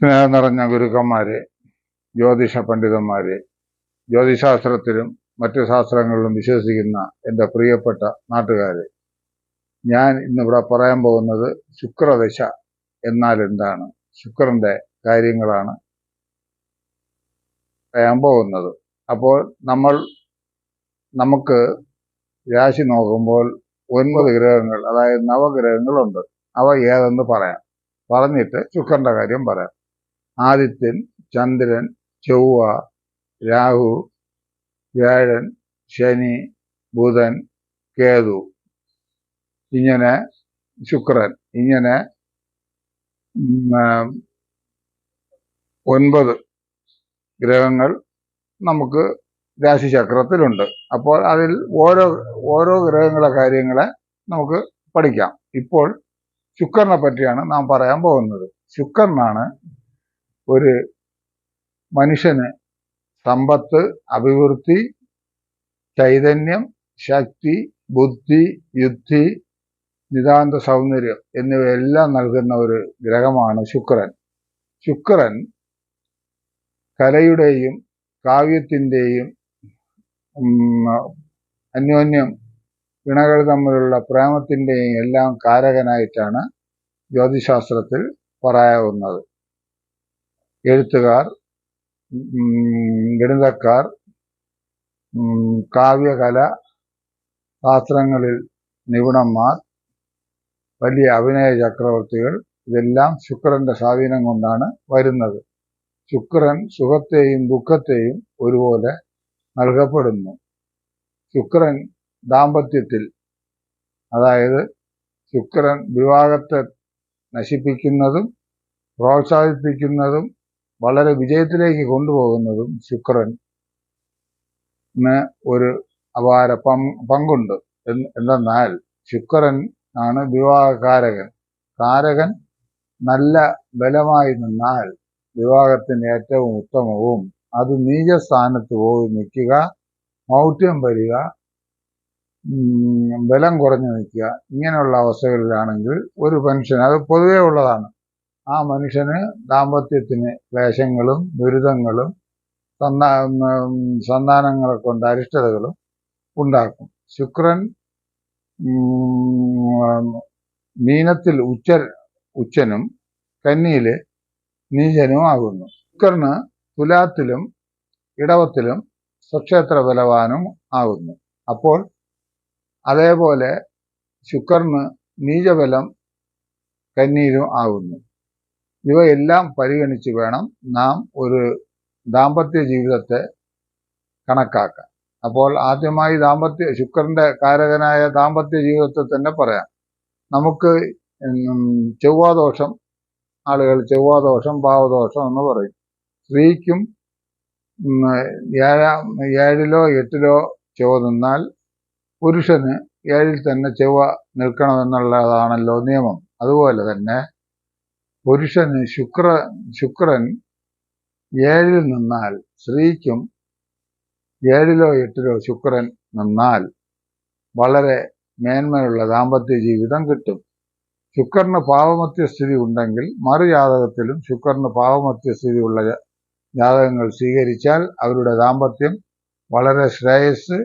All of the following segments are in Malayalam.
സ്നേഹം നിറഞ്ഞ ഗുരുക്കന്മാരെ, ജ്യോതിഷ പണ്ഡിതന്മാരെ, ജ്യോതിശാസ്ത്രത്തിലും മറ്റു ശാസ്ത്രങ്ങളിലും വിശ്വസിക്കുന്ന എൻ്റെ പ്രിയപ്പെട്ട നാട്ടുകാരെ, ഞാൻ ഇന്നിവിടെ പറയാൻ പോകുന്നത് ശുക്രദശ എന്നാൽ എന്താണ്, ശുക്രന്റെ കാര്യങ്ങളാണ് പറയാൻ പോകുന്നത്. അപ്പോൾ നമുക്ക് രാശി നോക്കുമ്പോൾ 9 ഗ്രഹങ്ങൾ, അതായത് നവഗ്രഹങ്ങളുണ്ട്. അവ ഏതെന്ന് പറഞ്ഞിട്ട് ശുക്രന്റെ കാര്യം പറയാം. ആദിത്യൻ, ചന്ദ്രൻ, ചൊവ്വ, രാഹു, വ്യാഴൻ, ശനി, ബുധൻ, കേതു, ഇങ്ങനെ ശുക്രൻ, ഇങ്ങനെ 9 ഗ്രഹങ്ങൾ നമുക്ക് രാശിചക്രത്തിലുണ്ട്. അപ്പോൾ അതിൽ ഓരോ ഗ്രഹങ്ങളെ കാര്യങ്ങളെ നമുക്ക് പഠിക്കാം. ഇപ്പോൾ ശുക്രനെ പറ്റിയാണ് നാം പറയാൻ പോകുന്നത്. ശുക്രനാണ് ഒരു മനുഷ്യന് സമ്പത്ത്, അഭിവൃദ്ധി, ചൈതന്യം, ശക്തി, ബുദ്ധി, യുദ്ധി, നിതാന്ത സൗന്ദര്യം എന്നിവയെല്ലാം നൽകുന്ന ഒരു ഗ്രഹമാണ് ശുക്രൻ. ശുക്രൻ കലയുടെയും കാവ്യത്തിൻ്റെയും അന്യോന്യം ഇണകൾ തമ്മിലുള്ള പ്രേമത്തിൻ്റെയും എല്ലാം കാരകനായിട്ടാണ് ജ്യോതിശാസ്ത്രത്തിൽ പറയാവുന്നത്. എഴുത്തുകാർ, ഗണിതക്കാർ, കാവ്യകല ശാസ്ത്രങ്ങളിൽ നിപുണന്മാർ, വലിയ അഭിനയ ചക്രവർത്തികൾ, ഇതെല്ലാം ശുക്രന്റെ സ്വാധീനം കൊണ്ടാണ് വരുന്നത്. ശുക്രൻ സുഖത്തെയും ദുഃഖത്തെയും ഒരുപോലെ നൽകപ്പെടുന്നു. ശുക്രൻ ദാമ്പത്യത്തിൽ, അതായത് ശുക്രൻ വിവാഹത്തെ നശിപ്പിക്കുന്നതും പ്രോത്സാഹിപ്പിക്കുന്നതും വളരെ വിജയത്തിലേക്ക് കൊണ്ടുപോകുന്നതും ശുക്രന് ഒരു അപാര പങ്കുണ്ട്. എന്തെന്നാൽ ശുക്രൻ ആണ് കാരകൻ നല്ല ബലമായി നിന്നാൽ വിവാഹത്തിന് ഏറ്റവും ഉത്തമവും, അത് നീചസ്ഥാനത്ത് പോയി നിൽക്കുക, മൗഢ്യം വരിക, ബലം കുറഞ്ഞു നിൽക്കുക, ഇങ്ങനെയുള്ള അവസ്ഥകളിലാണെങ്കിൽ ഒരു മനുഷ്യൻ, അത് പൊതുവേ ഉള്ളതാണ്, ആ മനുഷ്യന് ദാമ്പത്യത്തിന് ക്ലേശങ്ങളും ദുരിതങ്ങളും സന്താനങ്ങളെ കൊണ്ട് അരിഷ്ടതകളും ഉണ്ടാക്കും. ശുക്രൻ മീനത്തിൽ ഉച്ചനും കന്നിയില് നീചനും ആകുന്നു. ശുക്രന് തുലാത്തിലും ഇടവത്തിലും സ്വക്ഷേത്ര ബലവാനും ആകുന്നു. അപ്പോൾ അതേപോലെ ശുക്രന് നീചബലം കന്നിയിലും ആകുന്നു. ഇവയെല്ലാം പരിഗണിച്ച് വേണം നാം ഒരു ദാമ്പത്യ ജീവിതത്തെ കണക്കാക്കാൻ. അപ്പോൾ ആദ്യമായി ശുക്രന്റെ കാരകനായ ദാമ്പത്യ ജീവിതത്തെ തന്നെ പറയാം. നമുക്ക് ചൊവ്വാദോഷം, ആളുകൾ ചൊവ്വാദോഷം, ഭാവദോഷം എന്ന് പറയും. സ്ത്രീക്കും 7-ലോ 8-ലോ ചൊവ്വ നിന്നാൽ പുരുഷന് 7-ൽ തന്നെ ചൊവ്വ നിൽക്കണമെന്നുള്ളതാണല്ലോ നിയമം. അതുപോലെ തന്നെ പുരുഷന് ശുക്രൻ 7-ൽ നിന്നാൽ സ്ത്രീക്കും 7-ലോ 8-ലോ ശുക്രൻ നിന്നാൽ വളരെ മേന്മയുള്ള ദാമ്പത്യ ജീവിതം കിട്ടും. ശുക്രന് പാവമത്യസ്ഥിതി ഉണ്ടെങ്കിൽ മറുജാതകത്തിലും ശുക്രന് പാവമത്യസ്ഥിതിയുള്ള ജാതകങ്ങൾ സ്വീകരിച്ചാൽ അവരുടെ ദാമ്പത്യം വളരെ ശ്രേയസ്,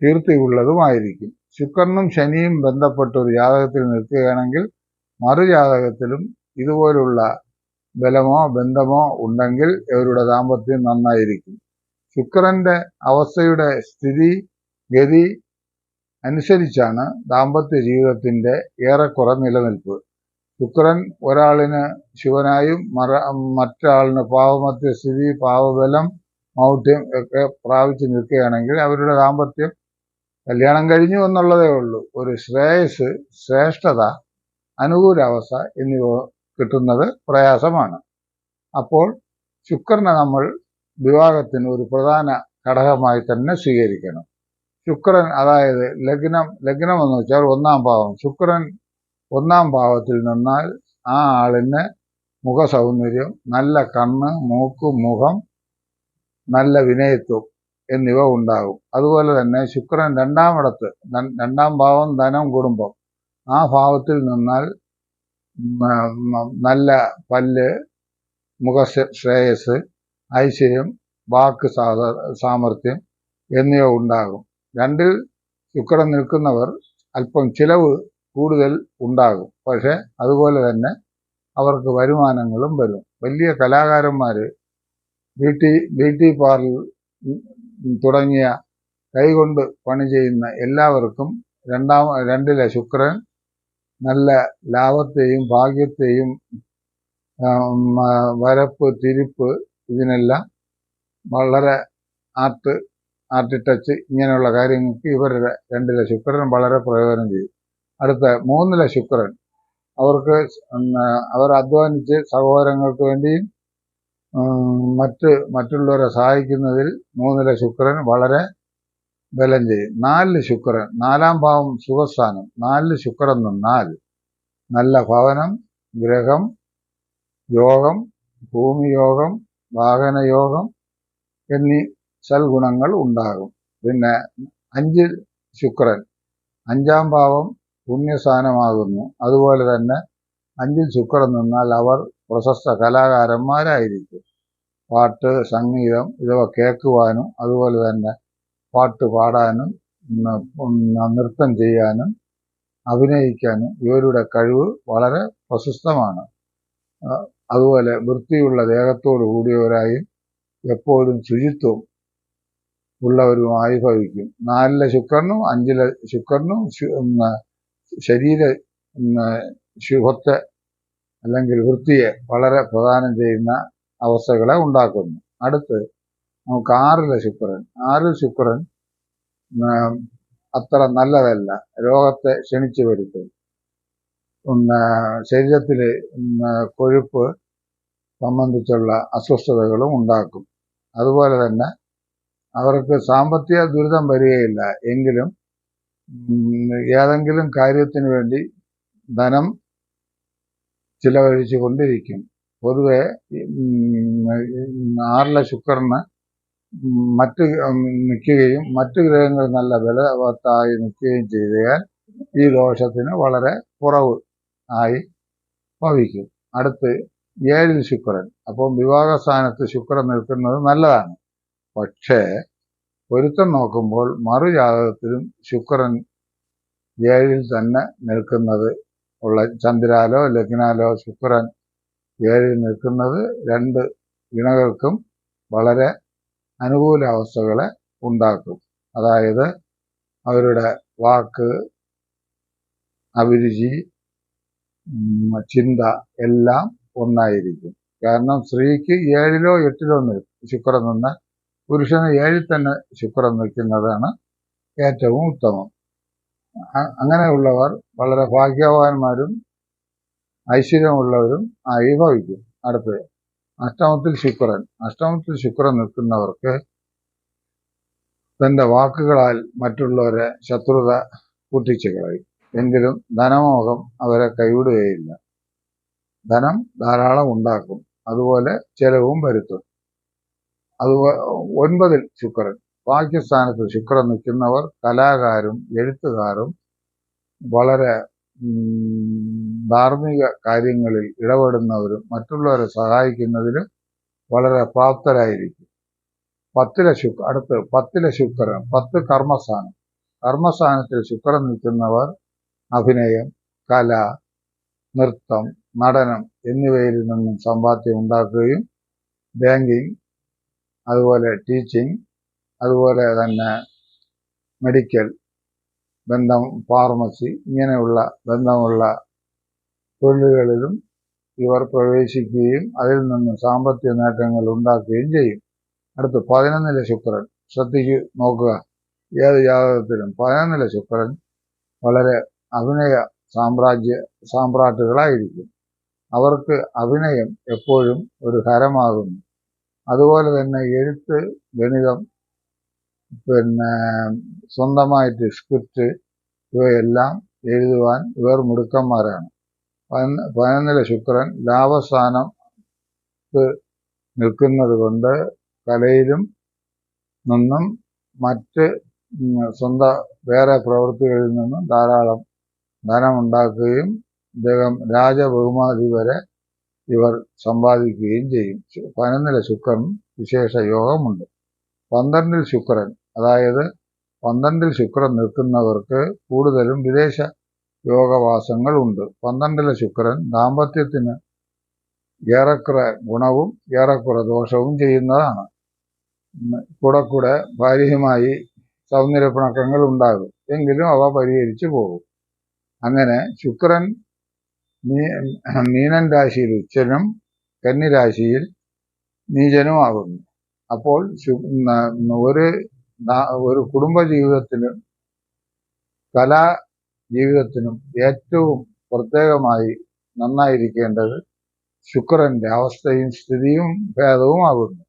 കീർത്തിയുള്ളതുമായിരിക്കും. ശുക്രനും ശനിയും ബന്ധപ്പെട്ട ഒരു ജാതകത്തിൽ നിൽക്കുകയാണെങ്കിൽ മറുജാതകത്തിലും ഇതുപോലുള്ള ബലമോ ബന്ധമോ ഉണ്ടെങ്കിൽ ഇവരുടെ ദാമ്പത്യം നന്നായിരിക്കും. ശുക്രന്റെ അവസ്ഥയുടെ സ്ഥിതി ഗതി അനുസരിച്ചാണ് ദാമ്പത്യ ജീവിതത്തിന്റെ ഏറെക്കുറെ നിലനിൽപ്പ്. ശുക്രൻ ഒരാളിന് ശിവനായും മറ്റൊരാളിന് പാവമത്യസ്ഥിതി, പാവബലം, മൗഢ്യം ഒക്കെ പ്രാപിച്ചു നിൽക്കുകയാണെങ്കിൽ അവരുടെ ദാമ്പത്യം കല്യാണം കഴിഞ്ഞു എന്നുള്ളതേ ഉള്ളൂ. ഒരു ശ്രേയസ്, ശ്രേഷ്ഠത, അനുകൂലാവസ്ഥ എന്നിവ കിട്ടുന്നത് പ്രയാസമാണ്. അപ്പോൾ ശുക്രനെ നമ്മൾ വിവാഹത്തിന് ഒരു പ്രധാന ഘടകമായി തന്നെ സ്വീകരിക്കണം. ശുക്രൻ, അതായത് ലഗ്നം എന്ന് വെച്ചാൽ 1-ാം ഭാവം. ശുക്രൻ 1-ാം ഭാവത്തിൽ നിന്നാൽ ആ ആളിന് മുഖസൗന്ദര്യം, നല്ല കണ്ണ്, മൂക്ക്, മുഖം, നല്ല വിനയത്വം എന്നിവ ഉണ്ടാകും. അതുപോലെ തന്നെ ശുക്രൻ 2-ാം ഭാവം ധനം, കുടുംബം, ആ ഭാവത്തിൽ നിന്നാൽ നല്ല പല്ല്, ശ്രേയസ്, ഐശ്വര്യം, വാക്ക് സാമർഥ്യം എന്നിവ ഉണ്ടാകും. 2-ൽ ശുക്രൻ നിൽക്കുന്നവർ അല്പം ചിലവ് കൂടുതൽ ഉണ്ടാകും. പക്ഷെ അതുപോലെ തന്നെ അവർക്ക് വരുമാനങ്ങളും വരും. വലിയ കലാകാരന്മാർ, ബ്യൂട്ടി പാർലർ തുടങ്ങിയ കൈകൊണ്ട് പണി ചെയ്യുന്ന എല്ലാവർക്കും 2-ലെ ശുക്രൻ നല്ല ലാഭത്തെയും ഭാഗ്യത്തെയും വരപ്പ് തിരിപ്പ് ഇതിനെല്ലാം വളരെ ടച്ച് ഇങ്ങനെയുള്ള കാര്യങ്ങൾക്ക് ഇവരുടെ 2-ലെ ശുക്രൻ വളരെ പ്രയോജനം ചെയ്യും. അടുത്ത 3-ലെ ശുക്രൻ അവർ അധ്വാനിച്ച് സഹോദരങ്ങൾക്ക് വേണ്ടിയും മറ്റുള്ളവരെ സഹായിക്കുന്നതിൽ 3-ലെ ശുക്രൻ വളരെ ബലം ചെയ്യും. 4-ല് ശുക്രൻ, 4-ാം ഭാവം സുഖസ്ഥാനം. 4-ല് ശുക്രൻ നിന്നാൽ നല്ല ഭവനം, ഗ്രഹം, യോഗം, ഭൂമിയോഗം, വാഹനയോഗം എന്നീ സൽഗുണങ്ങൾ ഉണ്ടാകും. പിന്നെ 5-ൽ ശുക്രൻ, 5-ാം ഭാവം പുണ്യസ്ഥാനമാകുന്നു. അതുപോലെ തന്നെ 5-ൽ ശുക്രൻ നിന്നാൽ അവർ പ്രശസ്ത കലാകാരന്മാരായിരിക്കും. പാട്ട്, സംഗീതം ഇവ കേൾക്കുവാനും അതുപോലെ തന്നെ പാട്ട് പാടാനും നൃത്തം ചെയ്യാനും അഭിനയിക്കാനും ഇവരുടെ കഴിവ് വളരെ പ്രശസ്തമാണ്. അതുപോലെ വൃത്തിയുള്ള ദേഹത്തോടു കൂടിയവരായും എപ്പോഴും ശുചിത്വം ഉള്ളവരുമായി ഭവിക്കും. 4-ലെ ശുക്രനും 5-ലെ ശുക്രനും ശരീര ശുഭത്തെ അല്ലെങ്കിൽ വൃത്തിയെ വളരെ പ്രദാനം ചെയ്യുന്ന അവസ്ഥകളെ ഉണ്ടാക്കുന്നു. അടുത്ത് നമുക്ക് 6-ലെ ശുക്രൻ. 6-ൽ ശുക്രൻ അത്ര നല്ലതല്ല. രോഗത്തെ ക്ഷണിച്ചു വരുത്തും. ശരീരത്തിലെ കൊഴുപ്പ് സംബന്ധിച്ചുള്ള അസ്വസ്ഥതകളും ഉണ്ടാക്കും. അതുപോലെ തന്നെ അവർക്ക് സാമ്പത്തിക ദുരിതം വരികയില്ല. എങ്കിലും ഏതെങ്കിലും കാര്യത്തിന് വേണ്ടി ധനം ചിലവഴിച്ചു കൊണ്ടിരിക്കും. പൊതുവെ 6-ലെ ശുക്രന് നിൽക്കുകയും മറ്റു ഗ്രഹങ്ങൾ നല്ല ബലവത്തായി നിൽക്കുകയും ചെയ്താൽ ഈ ദോഷത്തിന് വളരെ കുറവ് ആയി ഭവിക്കും. അടുത്ത് 7-ൽ ശുക്രൻ. അപ്പം വിവാഹസ്ഥാനത്ത് ശുക്രൻ നിൽക്കുന്നത് നല്ലതാണ്. പക്ഷേ പൊരുത്തം നോക്കുമ്പോൾ മറുജാതകത്തിലും ശുക്രൻ 7-ൽ തന്നെ നിൽക്കുന്നത് ചന്ദ്രാലോ ലഗ്നാലോ ശുക്രൻ 7-ൽ നിൽക്കുന്നത് 2 ഇണകൾക്കും വളരെ അനുകൂല അവസ്ഥകളെ ഉണ്ടാക്കും. അതായത് അവരുടെ വാക്ക്, അഭിരുചി, ചിന്ത എല്ലാം ഒന്നായിരിക്കും. കാരണം സ്ത്രീക്ക് 7-ലോ 8-ലോ ശുക്രൻ നിന്ന് പുരുഷന് 7-ൽ തന്നെ ശുക്രൻ നിൽക്കുന്നതാണ് ഏറ്റവും ഉത്തമം. അങ്ങനെയുള്ളവർ വളരെ ഭാഗ്യവാന്മാരും ഐശ്വര്യമുള്ളവരും ആയി ഭവിക്കും. അടുത്ത് 8-മത്തിൽ ശുക്രൻ. 8-മത്തിൽ ശുക്രൻ നിൽക്കുന്നവർക്ക് തന്റെ വാക്കുകളാൽ മറ്റുള്ളവരെ ശത്രുത കൂട്ടിച്ചു കളയും. എങ്കിലും ധനമോഹം അവരെ കൈവിടുകയില്ല. ധനം ധാരാളം ഉണ്ടാക്കും. അതുപോലെ ചെലവും വരുത്തും. അതുപോലെ 9-ൽ ശുക്രൻ. ഭാഗ്യസ്ഥാനത്ത് ശുക്രൻ നിൽക്കുന്നവർ കലാകാരും എഴുത്തുകാരും വളരെ ധാർമ്മിക കാര്യങ്ങളിൽ ഇടപെടുന്നവരും മറ്റുള്ളവരെ സഹായിക്കുന്നതിലും വളരെ പ്രാപ്തരായിരിക്കും. 10-ലെ അടുത്ത് 10-ലെ ശുക്രൻ. 10 കർമ്മസ്ഥാനം. കർമ്മസ്ഥാനത്തിൽ ശുക്രൻ നിൽക്കുന്നവർ അഭിനയം, കല, നൃത്തം, നടനം എന്നിവയിൽ നിന്നും സമ്പാദ്യം ഉണ്ടാക്കുകയും ബാങ്കിങ്, അതുപോലെ ടീച്ചിങ്, അതുപോലെ തന്നെ മെഡിക്കൽ ബന്ധം, ഫാർമസി ഇങ്ങനെയുള്ള ബന്ധമുള്ള തൊഴിലുകളിലും ഇവർ പ്രവേശിക്കുകയും അതിൽ നിന്ന് സാമ്പത്തിക നേട്ടങ്ങൾ ഉണ്ടാക്കുകയും ചെയ്യും. അടുത്ത് 11-ലെ ശുക്രൻ. നോക്കുക, ഏത് ജാതകത്തിലും 11-ലെ ശുക്രൻ വളരെ അഭിനയ സാമ്രാട്ടുകളായിരിക്കും. അവർക്ക് അഭിനയം എപ്പോഴും ഒരു ഹരമാകുന്നു. അതുപോലെ തന്നെ എഴുത്ത്, ഗണിതം, സ്വന്തമായിട്ട് സ്ക്രിപ്റ്റ് ഇവയെല്ലാം എഴുതുവാൻ ഇവർ മിടുക്കന്മാരാണ്. 11-ലെ ശുക്രൻ ലാഭസ്ഥാനത്ത് നിൽക്കുന്നത് കൊണ്ട് കലയിലും നിന്നും മറ്റ് വേറെ പ്രവൃത്തികളിൽ നിന്നും ധാരാളം ധനമുണ്ടാക്കുകയും ഇദ്ദേഹം രാജബഹുമതി വരെ ഇവർ സമ്പാദിക്കുകയും ചെയ്യും. 11 ശുക്രൻ വിശേഷ യോഗമുണ്ട്. 12 ശുക്രൻ, അതായത് 12 ശുക്രൻ നിൽക്കുന്നവർക്ക് കൂടുതലും വിദേശ യോഗവാസങ്ങൾ ഉണ്ട്. 12 ശുക്രൻ ദാമ്പത്യത്തിന് ഏറെക്കുറെ ഗുണവും ഏറെക്കുറെ ദോഷവും ചെയ്യുന്നതാണ്. കൂടെ ഭാര്യയുമായി സൗന്ദര്യപ്പിണക്കങ്ങൾ ഉണ്ടാകും, എങ്കിലും അവ പരിഹരിച്ചു പോകും. അങ്ങനെ ശുക്രൻ മീനൻ രാശിയിൽ ഉച്ചനും കന്നി രാശിയിൽ നീചനുമാകുന്നു. അപ്പോൾ ഒരു കുടുംബ ജീവിതത്തിനും കലാ ജീവിതത്തിനും ഏറ്റവും പ്രത്യേകമായി നന്നായിരിക്കേണ്ടത് ശുക്രന്റെ അവസ്ഥയും സ്ഥിതിയും ഭേദവുമാകുന്നു.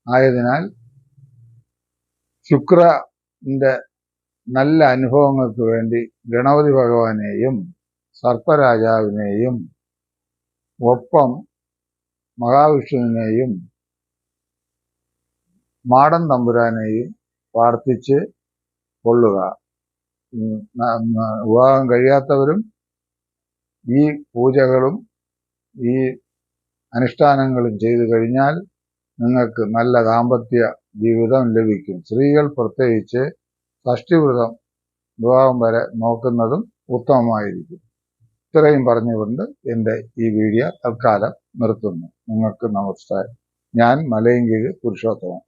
ആയതിനാൽ ശുക്രന്റെ നല്ല അനുഭവങ്ങൾക്ക് വേണ്ടി ഗണപതി ഭഗവാനെയും സർപ്പരാജാവിനെയും ഒപ്പം മഹാവിഷ്ണുവിനെയും മാടൻ തമ്പുരാനെയും പ്രാർത്ഥിച്ച് കൊള്ളുക. വിവാഹം കഴിയാത്തവരും ഈ പൂജകളും ഈ അനുഷ്ഠാനങ്ങളും ചെയ്തു കഴിഞ്ഞാൽ നിങ്ങൾക്ക് നല്ല ദാമ്പത്യ ജീവിതം ലഭിക്കും. സ്ത്രീകൾ പ്രത്യേകിച്ച് ഷഷ്ഠിവ്രതം വിവാഹം വരെ നോക്കുന്നതും ഉത്തമമായിരിക്കും. ഇത്രയും പറഞ്ഞുകൊണ്ട് എൻ്റെ ഈ വീഡിയോ തൽക്കാലം നിർത്തുന്നു. നിങ്ങൾക്ക് നമസ്കാരം. ഞാൻ മലയൻകീഴ് പുരുഷോത്തമൻ.